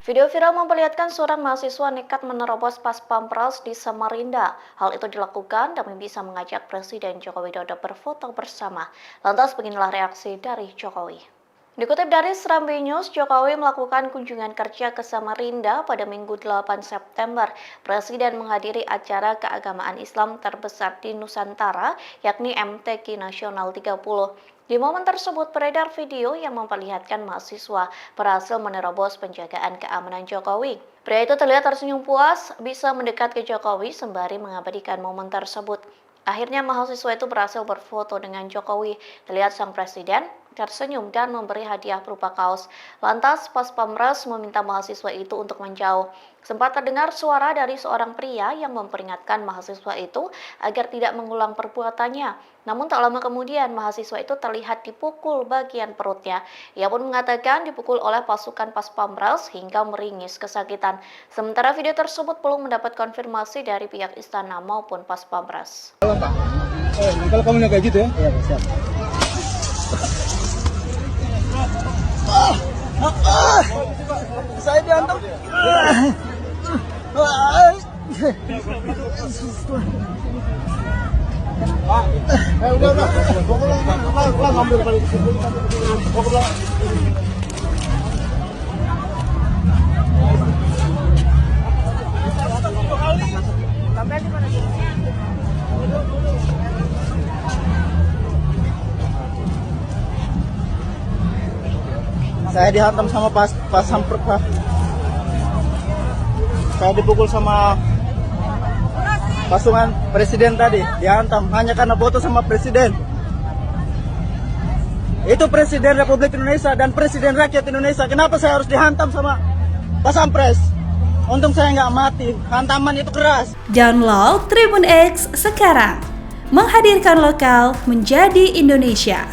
Video viral memperlihatkan seorang mahasiswa nekat menerobos pas pampres di Samarinda. Hal itu dilakukan demi bisa mengajak Presiden Joko Widodo berfoto bersama. Lantas beginilah reaksi dari Jokowi. Dikutip dari Serambi News, Jokowi melakukan kunjungan kerja ke Samarinda pada Minggu 8 September. Presiden menghadiri acara keagamaan Islam terbesar di Nusantara, yakni MTQ Nasional 30. Di momen tersebut beredar video yang memperlihatkan mahasiswa berhasil menerobos penjagaan keamanan Jokowi. Pria itu terlihat tersenyum puas bisa mendekat ke Jokowi sembari mengabadikan momen tersebut. Akhirnya mahasiswa itu berhasil berfoto dengan Jokowi. Terlihat sang presiden tersenyum dan memberi hadiah berupa kaos. Lantas pas Pampres meminta mahasiswa itu untuk menjauh. Sempat terdengar suara dari seorang pria yang memperingatkan mahasiswa itu agar tidak mengulang perbuatannya. Namun tak lama kemudian mahasiswa itu terlihat dipukul bagian perutnya. Ia pun mengatakan dipukul oleh pasukan pas Pampres hingga meringis kesakitan. Sementara video tersebut belum mendapat konfirmasi dari pihak istana maupun pas Pampres. Kalau kamu kayak gitu ya? Iya, siap. Saya diantar. Udah. Pokoknya ngambil balik. Saya dihantam sama pas samper Pak. Saya dipukul sama pasukan presiden tadi, dihantam hanya karena foto sama presiden. Itu presiden Republik Indonesia dan presiden rakyat Indonesia. Kenapa saya harus dihantam sama pas Pampres? Untung saya nggak mati, hantaman itu keras. Download Tribun X sekarang, menghadirkan lokal menjadi Indonesia.